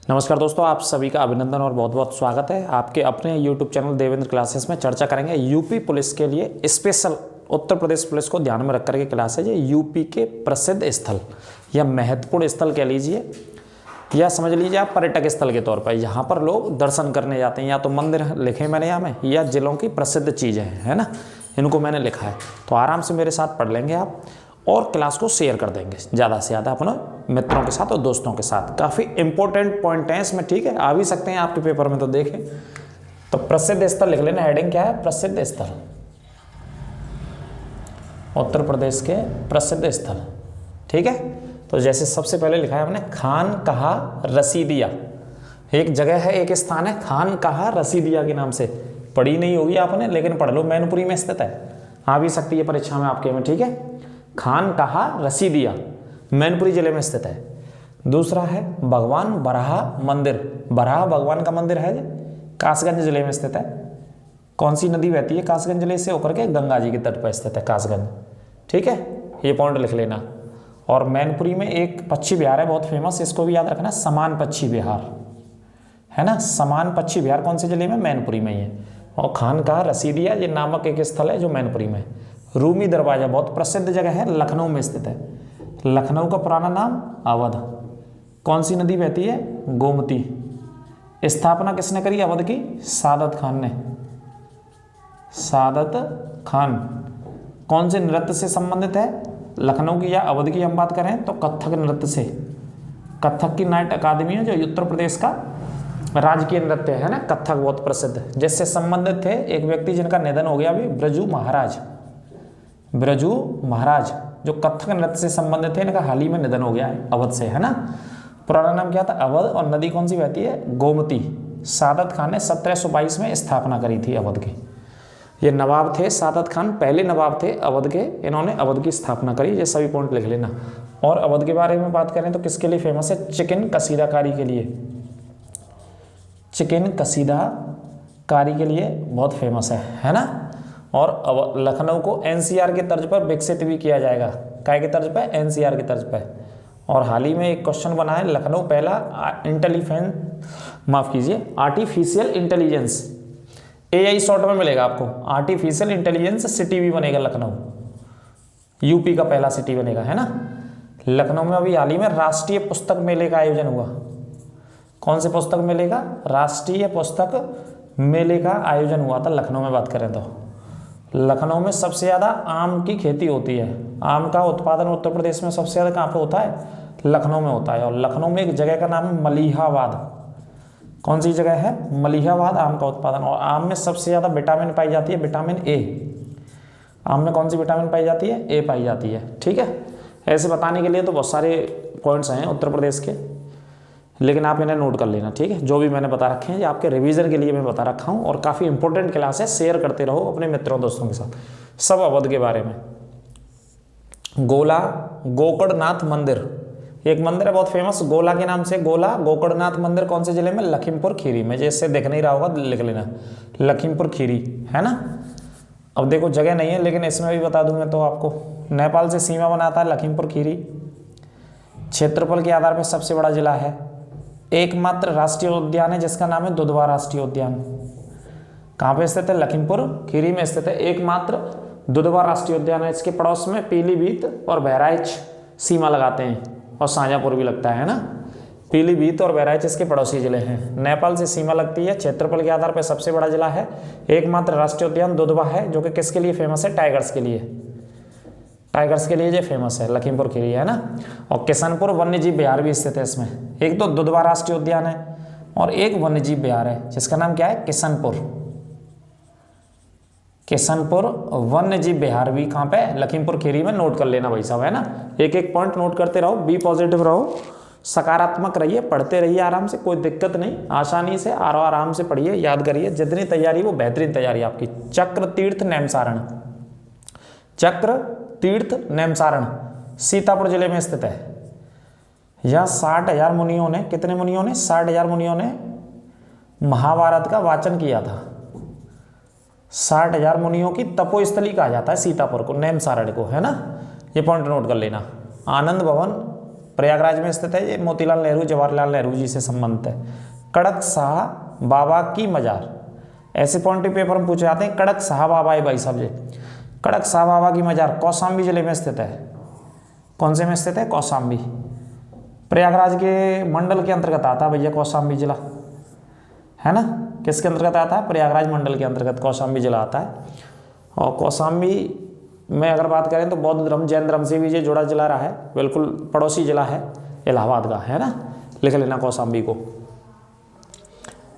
नमस्कार दोस्तों, आप सभी का अभिनंदन और बहुत बहुत स्वागत है आपके अपने YouTube चैनल देवेंद्र क्लासेस में। चर्चा करेंगे यूपी पुलिस के लिए स्पेशल, उत्तर प्रदेश पुलिस को ध्यान में रख करके क्लास है। ये यूपी के प्रसिद्ध स्थल या महत्वपूर्ण स्थल कह लीजिए या समझ लीजिए आप पर्यटक स्थल के तौर पर, यहाँ पर लोग दर्शन करने जाते हैं। या तो मंदिर लिखे मैंने यहाँ में, या जिलों की प्रसिद्ध चीज़ें हैं, है ना, इनको मैंने लिखा है। तो आराम से मेरे साथ पढ़ लेंगे आप और क्लास को शेयर कर देंगे ज़्यादा से ज़्यादा अपने मित्रों के साथ और दोस्तों के साथ। काफ़ी इंपॉर्टेंट पॉइंट हैं इसमें, ठीक है, आ भी सकते हैं आपके पेपर में, तो देखें। तो प्रसिद्ध स्थल लिख लेना, हेडिंग क्या है, प्रसिद्ध स्थल, उत्तर प्रदेश के प्रसिद्ध स्थल, ठीक है। तो जैसे सबसे पहले लिखा है हमने खानकाहा रसीदिया। एक जगह है, एक स्थान है खानकाहा रसीदिया के नाम से। पढ़ी नहीं होगी आपने, लेकिन पढ़ लो, मैनपुरी में स्थित है, आ भी सकती है परीक्षा में आपके में, ठीक है। खानकाहा रसीदिया मैनपुरी जिले में स्थित है। दूसरा है भगवान बराहा मंदिर। बराहा भगवान का मंदिर है, कासगंज जिले में स्थित है। कौन सी नदी बहती है कासगंज जिले से होकर के? गंगा जी के तट पर स्थित है कासगंज, ठीक है, ये पॉइंट लिख लेना। और मैनपुरी में एक पक्षी विहार है बहुत फेमस, इसको भी याद रखना, समान पक्षी विहार, है ना। समान पक्षी विहार कौन से जिले में? मैनपुरी में ही है। और खानकाहा रसीदिया ये नामक एक स्थल है जो मैनपुरी में है। रूमी दरवाजा बहुत प्रसिद्ध जगह है, लखनऊ में स्थित है। लखनऊ का पुराना नाम अवध। कौन सी नदी बहती है? गोमती। स्थापना किसने करी अवध की? सादत खान ने। सादत खान। कौन से नृत्य से संबंधित है? लखनऊ की या अवध की हम बात करें तो कथक नृत्य से। कथक की नाट्य अकादमी है जो उत्तर प्रदेश का राजकीय नृत्य है ना, कथक बहुत प्रसिद्ध। जिससे संबंधित थे एक व्यक्ति जिनका निधन हो गया अभी, ब्रजू महाराज। ब्रजू महाराज जो कथक नृत्य से संबंधित थे, इनका हाल ही में निधन हो गया है अवध से, है ना। पुराना नाम क्या था? अवध। और नदी कौन सी बहती है? गोमती। सादत खान ने 1722 में स्थापना करी थी अवध की। ये नवाब थे, सादत खान पहले नवाब थे अवध के, इन्होंने अवध की स्थापना करी। ये सभी पॉइंट लिख लेना। और अवध के बारे में बात करें तो किसके लिए फेमस है? चिकन कसीदाकारी के लिए। चिकन कसीदाकारी के लिए बहुत फेमस है ना। और लखनऊ को एनसीआर के तर्ज पर विकसित भी किया जाएगा। काय के तर्ज पर? एनसीआर के तर्ज पर। और हाल ही में एक क्वेश्चन बना है, लखनऊ पहला आर्टिफिशियल इंटेलिजेंस, एआई शॉर्ट में मिलेगा आपको, आर्टिफिशियल इंटेलिजेंस सिटी भी बनेगा लखनऊ। यूपी का पहला सिटी बनेगा, है ना। लखनऊ में अभी हाल ही में राष्ट्रीय पुस्तक मेले का आयोजन हुआ। कौन से पुस्तक मेले का? राष्ट्रीय पुस्तक मेले का आयोजन हुआ था लखनऊ में। बात करें तो लखनऊ में सबसे ज़्यादा आम की खेती होती है। आम का उत्पादन उत्तर प्रदेश में सबसे ज़्यादा कहाँ पे होता है? लखनऊ में होता है। और लखनऊ में एक जगह का नाम है मलिहाबाद। कौन सी जगह है? मलिहाबाद। आम का उत्पादन। और आम में सबसे ज़्यादा विटामिन पाई जाती है, विटामिन ए। आम में कौन सी विटामिन पाई जाती है? ए पाई जाती है, ठीक है। ऐसे बताने के लिए तो बहुत सारे पॉइंट्स हैं उत्तर प्रदेश के, लेकिन आप इन्हें नोट कर लेना, ठीक है। जो भी मैंने बता रखे हैं ये आपके रिवीजन के लिए मैं बता रखा हूँ। और काफ़ी इंपॉर्टेंट क्लास है, शेयर करते रहो अपने मित्रों दोस्तों के साथ सब अवध के बारे में। गोला गोकर्णनाथ मंदिर, एक मंदिर है बहुत फेमस गोला के नाम से। गोला गोकर्णनाथ मंदिर कौन से जिले में? लखीमपुर खीरी में। जैसे देख नहीं रहा होगा लिख लेना, लखीमपुर खीरी, है ना। अब देखो जगह नहीं है, लेकिन इसमें भी बता दूं मैं तो आपको। नेपाल से सीमा बनाता है लखीमपुर खीरी। क्षेत्रफल के आधार पर सबसे बड़ा जिला है। एकमात्र राष्ट्रीय उद्यान है जिसका नाम है दुधवा राष्ट्रीय उद्यान। कहाँ पे स्थित है? लखीमपुर खीरी में स्थित है एकमात्र दुधवा राष्ट्रीय उद्यान है। इसके पड़ोस में पीलीभीत और बहराइच सीमा लगाते हैं, और शाजापुर भी लगता है ना। पीलीभीत और बहराइच इसके पड़ोसी जिले हैं। नेपाल से सीमा लगती है। क्षेत्रफल के आधार पर सबसे बड़ा जिला है। एकमात्र राष्ट्रीय उद्यान दुधवा है, जो कि किसके लिए फेमस है? टाइगर्स के लिए। टाइगर्स के लिए ये फेमस है लखीमपुर खीरी, है ना। और किशनपुर वन्यजीव विहार भी स्थित है इसमें। एक तो दुधवा राष्ट्रीय उद्यान है और एक वन्यजीव विहार है जिसका नाम क्या है? किशनपुर। किशनपुर वन्यजीव विहार भी कहाँ पे? लखीमपुर खीरी में। नोट कर लेना भाई साहब, है ना। एक एक पॉइंट नोट करते रहो, बी पॉजिटिव रहो, सकारात्मक रहिए, पढ़ते रहिए आराम से, कोई दिक्कत नहीं, आसानी से आराम से पढ़िए, याद करिए। जितनी तैयारी वो बेहतरीन तैयारी आपकी। चक्र तीर्थ नैमसारण, चक्र तीर्थ नैमसारण सीतापुर जिले में स्थित है। यह 60,000 मुनियों ने, कितने मुनियों ने? 60,000 मुनियों ने महाभारत का वाचन किया था। 60,000 मुनियों की तपोस्थली कहा जाता है सीतापुर को, नैमसारण को, है ना। ये पॉइंट नोट कर लेना। आनंद भवन प्रयागराज में स्थित है। ये मोतीलाल नेहरू, जवाहरलाल नेहरू जी से संबंधित है। कड़क शाह बाबा की मजार, ऐसे पॉइंट पेपर में पूछे जाते हैं। कड़क शाह बाबा है भाई साहब जी, कड़क शाह बाबा की मजार कौशाम्बी जिले में स्थित है। कौन से में स्थित है? कौशाम्बी। प्रयागराज के मंडल के अंतर्गत आता है भैया कौशाम्बी जिला, है ना। किसके अंतर्गत आता है? प्रयागराज मंडल के अंतर्गत कौशाम्बी जिला आता है। और कौशाम्बी में अगर बात करें तो बौद्ध धर्म, जैन धर्म से भी ये जुड़ा जिला रहा है, बिल्कुल पड़ोसी जिला है इलाहाबाद का, है ना। लिख लेना कौशाम्बी को।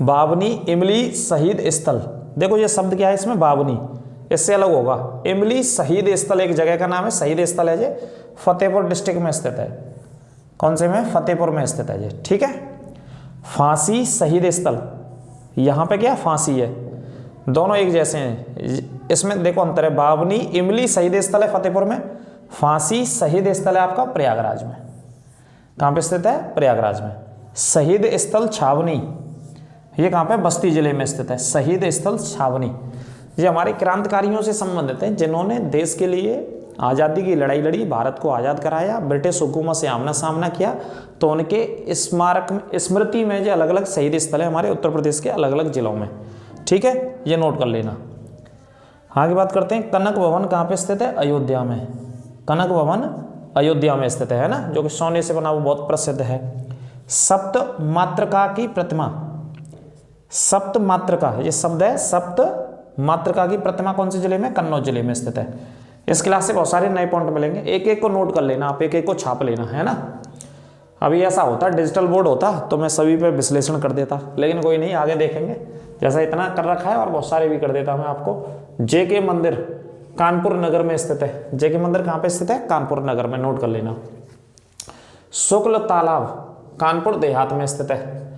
बावनी इमली शहीद स्थल, देखो ये शब्द क्या है इसमें, बावनी, इससे अलग होगा। इमली शहीद स्थल एक जगह का नाम है, शहीद स्थल है ये, फतेहपुर डिस्ट्रिक्ट में स्थित है। कौन से में? फतेहपुर में स्थित है ये, ठीक है। फांसी शहीद स्थल, यहाँ पे क्या फांसी है, दोनों एक जैसे हैं। इसमें देखो अंतर है। बावनी इमली शहीद स्थल है फतेहपुर में, फांसी शहीद स्थल है आपका प्रयागराज में। कहाँ पे स्थित है? प्रयागराज में। शहीद स्थल छावनी, ये कहाँ पे? बस्ती जिले में स्थित है। शहीद स्थल छावनी ये हमारे क्रांतिकारियों से संबंधित है जिन्होंने देश के लिए आज़ादी की लड़ाई लड़ी, भारत को आज़ाद कराया, ब्रिटिश हुकूमत से आमना सामना किया। तो उनके स्मारक स्मृति में जो अलग अलग शहीद स्थल है हमारे उत्तर प्रदेश के अलग अलग जिलों में, ठीक है, ये नोट कर लेना। आगे बात करते हैं। कनक भवन कहाँ पे स्थित है? अयोध्या में। कनक भवन अयोध्या में स्थित है ना, जो कि सोने से बना हुआ बहुत प्रसिद्ध है। सप्त मातृका की प्रतिमा, सप्त मातृका ये शब्द है, सप्त मातृका की प्रतिमा कौन से जिले में? कन्नौज जिले में स्थित है। इस क्लास से बहुत सारे नए पॉइंट मिलेंगे, एक एक को नोट कर लेना आप, एक एक को छाप लेना, है ना। अभी ऐसा होता डिजिटल बोर्ड होता तो मैं सभी पे विश्लेषण कर देता, लेकिन कोई नहीं, आगे देखेंगे। जैसा इतना कर रखा है और बहुत सारे भी कर देता मैं आपको। जेके मंदिर कानपुर नगर में स्थित है। जेके मंदिर कहाँ पे स्थित है? कानपुर नगर में, नोट कर लेना। शुक्ल तालाब कानपुर देहात में स्थित है।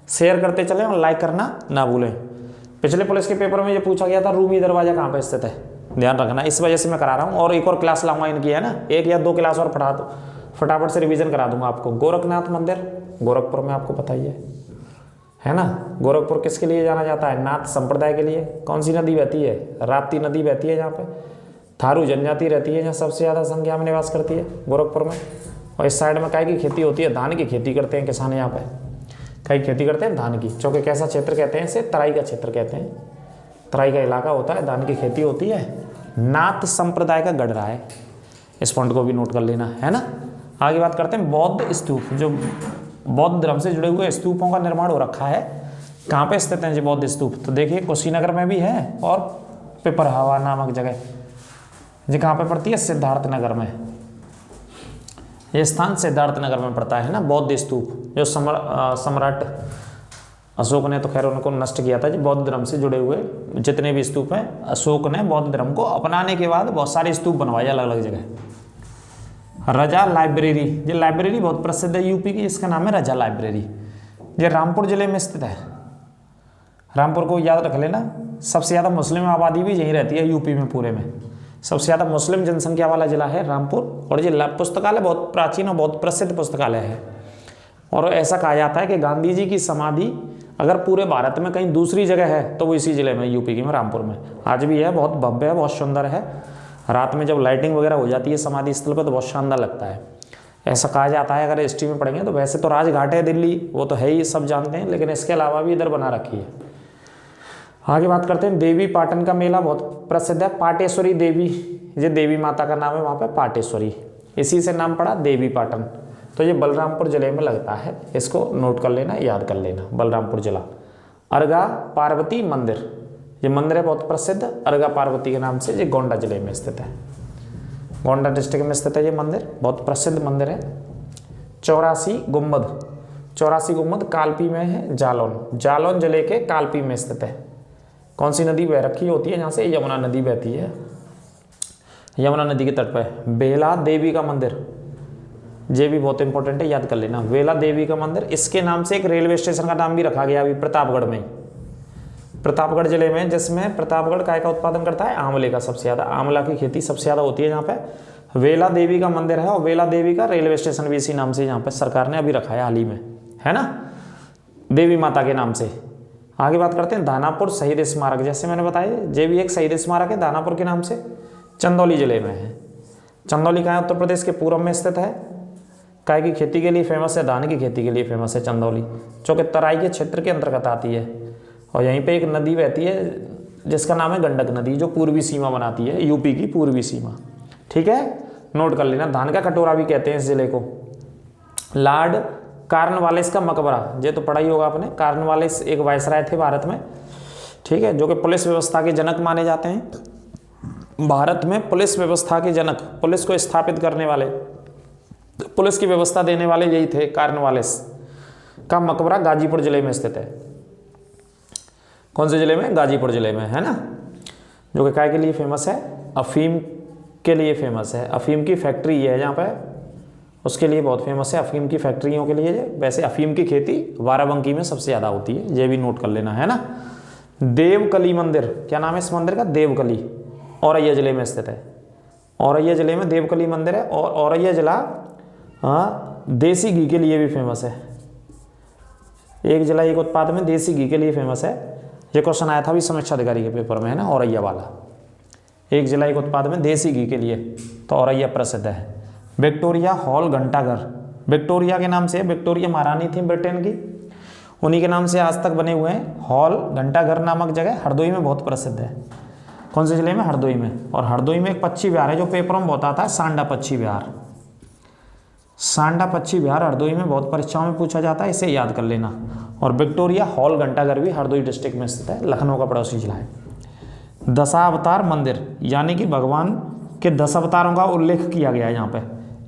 शेयर करते चले और लाइक करना ना भूलें। पिछले पुलिस के पेपर में ये पूछा गया था रूमी दरवाजा कहाँ पे स्थित है, ध्यान रखना, इस वजह से मैं करा रहा हूँ। और एक और क्लास लाऊंगा इनकी, है ना, एक या दो क्लास और पढ़ा दो, फटाफट से रिवीजन करा दूंगा आपको। गोरखनाथ मंदिर गोरखपुर में, आपको पता ही है ना। गोरखपुर किसके लिए जाना जाता है? नाथ संप्रदाय के लिए। कौन सी नदी बहती है? राप्ती नदी बहती है यहाँ पे। थारू जनजाति रहती है, यहाँ सबसे ज़्यादा संख्या में निवास करती है गोरखपुर में। और इस साइड में काय की खेती होती है? धान की खेती करते हैं किसान यहाँ पे, कई खेती करते हैं धान की। चूँकि कैसा क्षेत्र कहते हैं इसे? तराई का क्षेत्र कहते हैं, तराई का इलाका होता है, धान की खेती होती है। नाथ संप्रदाय का गढ़ रहा है, इस पॉइंट को भी नोट कर लेना, है ना। आगे बात करते हैं बौद्ध स्तूप, जो बौद्ध धर्म से जुड़े हुए स्तूपों का निर्माण हो रखा है। कहाँ पे स्थित हैं जी बौद्ध स्तूप? तो देखिए कुशीनगर में भी है और पिपरहवा नामक जगह जी कहाँ पे पड़ती है? सिद्धार्थ नगर में। ये स्थान सिद्धार्थ नगर में पड़ता है ना, बौद्ध स्तूप, जो सम्राट अशोक ने तो खैर उनको नष्ट किया था। जी बौद्ध धर्म से जुड़े हुए जितने भी स्तूप हैं, अशोक ने बौद्ध धर्म को अपनाने के बाद बहुत सारे स्तूप बनवाए अलग अलग जगह। रजा लाइब्रेरी, ये लाइब्रेरी बहुत प्रसिद्ध है यूपी की, इसका नाम है रजा लाइब्रेरी। ये रामपुर जिले में स्थित है। रामपुर को याद रख लेना, सबसे ज़्यादा मुस्लिम आबादी भी यहीं रहती है यूपी में, पूरे में सबसे ज़्यादा मुस्लिम जनसंख्या वाला जिला है रामपुर। और ये पुस्तकालय बहुत प्राचीन और बहुत प्रसिद्ध पुस्तकालय है। और ऐसा कहा जाता है कि गांधी जी की समाधि अगर पूरे भारत में कहीं दूसरी जगह है तो वो इसी जिले में, यूपी की में, रामपुर में आज भी है। बहुत भव्य है, बहुत सुंदर है। रात में जब लाइटिंग वगैरह हो जाती है समाधि स्थल पर तो बहुत शानदार लगता है। ऐसा कहा जाता है, अगर हिस्ट्री में पढ़ेंगे तो। वैसे तो राजघाट है दिल्ली, वो तो है ही, सब जानते हैं, लेकिन इसके अलावा भी इधर बना रखी है। आगे बात करते हैं देवी पाटन का मेला बहुत प्रसिद्ध है। पाटेश्वरी देवी, ये देवी माता का नाम है वहाँ पे, पाटेश्वरी, इसी से नाम पड़ा देवी पाटन। तो ये बलरामपुर जिले में लगता है, इसको नोट कर लेना, याद कर लेना, बलरामपुर जिला। अर्गा पार्वती मंदिर, ये मंदिर है बहुत प्रसिद्ध, अर्गा पार्वती के नाम से, ये गोंडा जिले में स्थित है, गोंडा डिस्ट्रिक्ट में स्थित है ये मंदिर, बहुत प्रसिद्ध मंदिर है। 84 गुम्बद, 84 गुम्बद कालपी में है, जालौन, जालौन जिले के कालपी में स्थित है। कौन सी नदी बह रखी होती है यहाँ से? यमुना नदी बहती है, यमुना नदी के तट पर। बेला देवी का मंदिर, ये भी बहुत इंपॉर्टेंट है, याद कर लेना, बेला देवी का मंदिर। इसके नाम से एक रेलवे स्टेशन का नाम भी रखा गया अभी प्रतापगढ़ में, प्रतापगढ़ जिले में, जिसमें प्रतापगढ़ काय का उत्पादन करता है? आंवले का, सबसे ज़्यादा आंवला की खेती सबसे ज़्यादा होती है यहाँ पे। वेला देवी का मंदिर है और वेला देवी का रेलवे स्टेशन भी इसी नाम से यहाँ पे सरकार ने अभी रखा है हाल ही में, है ना, देवी माता के नाम से। आगे बात करते हैं दानापुर शहीद स्मारक, जैसे मैंने बताया ये भी एक शहीद स्मारक है दानापुर के नाम से, चंदौली जिले में है। चंदौली कहाँ है? उत्तर प्रदेश के पूर्व में स्थित है। काय की खेती के लिए फेमस है, धान की खेती के लिए फेमस है चंदौली, जो कि तराई के क्षेत्र के अंतर्गत आती है। और यहीं पे एक नदी बहती है जिसका नाम है गंडक नदी, जो पूर्वी सीमा बनाती है यूपी की पूर्वी सीमा। ठीक है, नोट कर लेना। धान का कटोरा भी कहते हैं इस जिले को। लॉर्ड कॉर्नवालिस का मकबरा, ये तो पढ़ा ही होगा आपने। कॉर्नवालिस एक वायसराय थे भारत में, ठीक है, जो कि पुलिस व्यवस्था के जनक माने जाते हैं। भारत में पुलिस व्यवस्था के जनक, पुलिस को स्थापित करने वाले, पुलिस की व्यवस्था देने वाले यही थे। कॉर्नवालिस का मकबरा गाजीपुर जिले में स्थित है। कौन से जिले में? गाजीपुर जिले में, है ना। जो कि काय के लिए फेमस है? अफीम के लिए फेमस है। अफीम की फैक्ट्री है यहाँ पे, उसके लिए बहुत फेमस है, अफीम की फैक्ट्रियों के लिए। वैसे अफीम की खेती बाराबंकी में सबसे ज़्यादा होती है, ये भी नोट कर लेना, है ना। देवकली मंदिर, क्या नाम है इस मंदिर का? देवकली, औरैया जिले में स्थित है। औरैया जिले में देवकली मंदिर है। और औरैया जिला देसी घी के लिए भी फेमस है। एक जिला एक उत्पाद में देसी घी के लिए फेमस है। ये क्वेश्चन आया था भी समीक्षा अधिकारी के पेपर में, है ना, औरैया वाला। एक जिला एक उत्पाद में देसी घी के लिए, तो औरैया प्रसिद्ध है। विक्टोरिया हॉल घंटाघर, विक्टोरिया के नाम से, विक्टोरिया महारानी थी ब्रिटेन की, उन्हीं के नाम से आज तक बने हुए हैं। हॉल घंटाघर नामक जगह हरदोई में बहुत प्रसिद्ध है। कौन से जिले में? हरदोई में। और हरदोई में एक पक्षी विहार है जो पेपरों में बहुत आता है, सांडा पक्षी विहार। सांडा पक्षी विहार हरदोई में बहुत परीक्षाओं में पूछा जाता है, इसे याद कर लेना। और विक्टोरिया हॉल घंटाघर भी हरदोई डिस्ट्रिक्ट में स्थित है, लखनऊ का पड़ोसी जिला है। दशावतार मंदिर, यानी कि भगवान के 10 अवतारों का उल्लेख किया गया है यहाँ पे,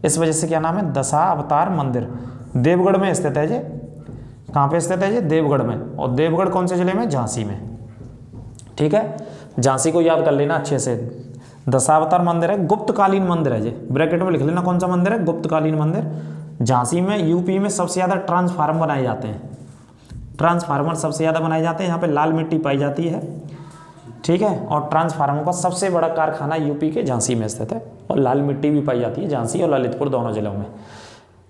इस वजह से क्या नाम है? दशावतार मंदिर। देवगढ़ में स्थित है। ये कहाँ पे स्थित है? ये देवगढ़ में। और देवगढ़ कौन से जिले में? झांसी में। ठीक है, झांसी को याद कर लेना अच्छे से। दशावतार मंदिर है, गुप्तकालीन मंदिर है। ये ब्रैकेट में लिख लेना कौन सा मंदिर है? गुप्तकालीन मंदिर। झांसी में, यूपी में सबसे ज़्यादा ट्रांसफार्मर बनाए जाते हैं। ट्रांसफार्मर सबसे ज़्यादा बनाए जाते हैं, यहाँ पे लाल मिट्टी पाई जाती है। ठीक है, और ट्रांसफार्मर का सबसे बड़ा कारखाना यूपी के झांसी में स्थित है। और लाल मिट्टी भी पाई जाती है झांसी और ललितपुर दोनों जिलों में।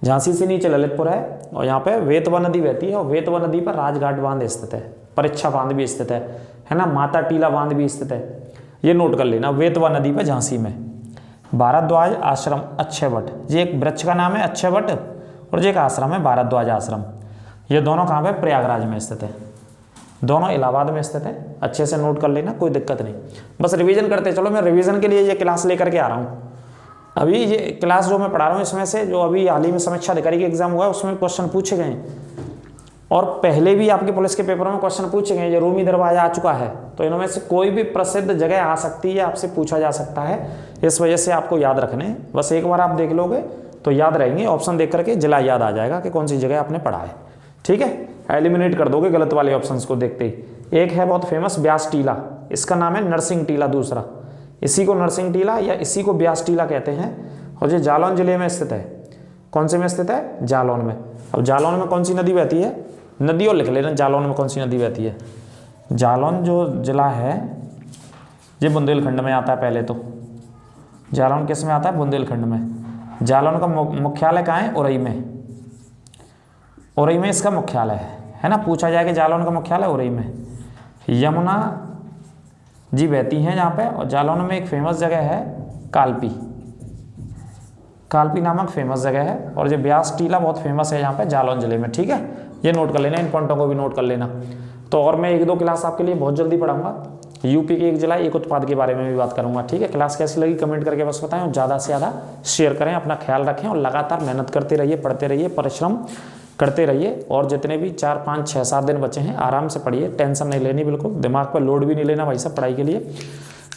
झांसी से नीचे ललितपुर है, और यहाँ पे वेतवा नदी बहती है, और वेतवा नदी पर राजघाट बांध स्थित है, परीक्षा बांध भी स्थित है ना, माता टीला बांध भी स्थित है। ये नोट कर लेना, वेतवा नदी पर झांसी में। भारद्वाज आश्रम अक्षयवट, ये एक वृक्ष का नाम है अक्षयवट, और ये एक आश्रम है भारद्वाज आश्रम। ये दोनों कहाँ पे? प्रयागराज में स्थित है। दोनों इलाहाबाद में स्थित है। अच्छे से नोट कर लेना, कोई दिक्कत नहीं। बस रिवीजन करते चलो। मैं रिवीजन के लिए ये क्लास लेकर के आ रहा हूँ। अभी ये क्लास जो मैं पढ़ा रहा हूँ, इसमें से जो अभी हाल ही में समीक्षा अधिकारी के एग्जाम हुआ है, उसमें क्वेश्चन पूछे गए हैं। और पहले भी आपके पुलिस के पेपरों में क्वेश्चन पूछे गए। ये रूमी दरवाजा आ चुका है, तो इनमें से कोई भी प्रसिद्ध जगह आ सकती है, आपसे पूछा जा सकता है। इस वजह से आपको याद रखने, बस एक बार आप देख लोगे तो याद रहेंगे। ऑप्शन देख करके जिला याद आ जाएगा कि कौन सी जगह आपने पढ़ा है। ठीक है, एलिमिनेट कर दोगे गलत वाले ऑप्शंस को देखते ही। एक है बहुत फेमस ब्यास टीला, इसका नाम है नरसिंह टीला। दूसरा, इसी को नरसिंह टीला या इसी को ब्यास टीला कहते हैं। और ये जालौन जिले में स्थित है। कौन से में स्थित है? जालौन में। अब जालौन में कौन सी नदी बहती है? नदी और लिख लेना, जालौन में कौन सी नदी बहती है। जालौन जो जिला है ये बुंदेलखंड में आता है। पहले तो जालौन किस में आता है? बुंदेलखंड में। जालौन का मुख्यालय कहाँ है? उरई में। उरई में इसका मुख्यालय है ना। पूछा जाए कि जालौन का मुख्यालय उरई में। यमुना जी बहती हैं यहाँ पे। और जालौन में एक फेमस जगह है कालपी, कालपी नामक फेमस जगह है। और ये ब्यास टीला बहुत फेमस है यहाँ पे जालौन जिले में। ठीक है, ये नोट कर लेना, इन पॉइंटों को भी नोट कर लेना। तो और मैं 1-2 क्लास आपके लिए बहुत जल्दी पढ़ाऊंगा। यूपी के एक जिला एक उत्पाद के बारे में भी बात करूंगा। ठीक है, क्लास कैसी लगी कमेंट करके बस बताएं, और ज़्यादा से ज़्यादा शेयर करें। अपना ख्याल रखें और लगातार मेहनत करते रहिए, पढ़ते रहिए, परिश्रम करते रहिए। और जितने भी 4, 5, 6, 7 दिन बचे हैं आराम से पढ़िए, टेंशन नहीं लेनी, बिल्कुल दिमाग पर लोड भी नहीं लेना भाई साहब। पढ़ाई के लिए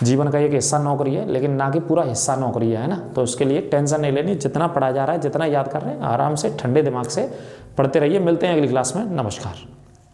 जीवन का एक हिस्सा नौकरी है, लेकिन ना कि पूरा हिस्सा नौकरी है ना। तो उसके लिए टेंशन नहीं लेनी, जितना पढ़ा जा रहा है, जितना याद कर रहे हैं, आराम से ठंडे दिमाग से पढ़ते रहिए। मिलते हैं अगली क्लास में, नमस्कार।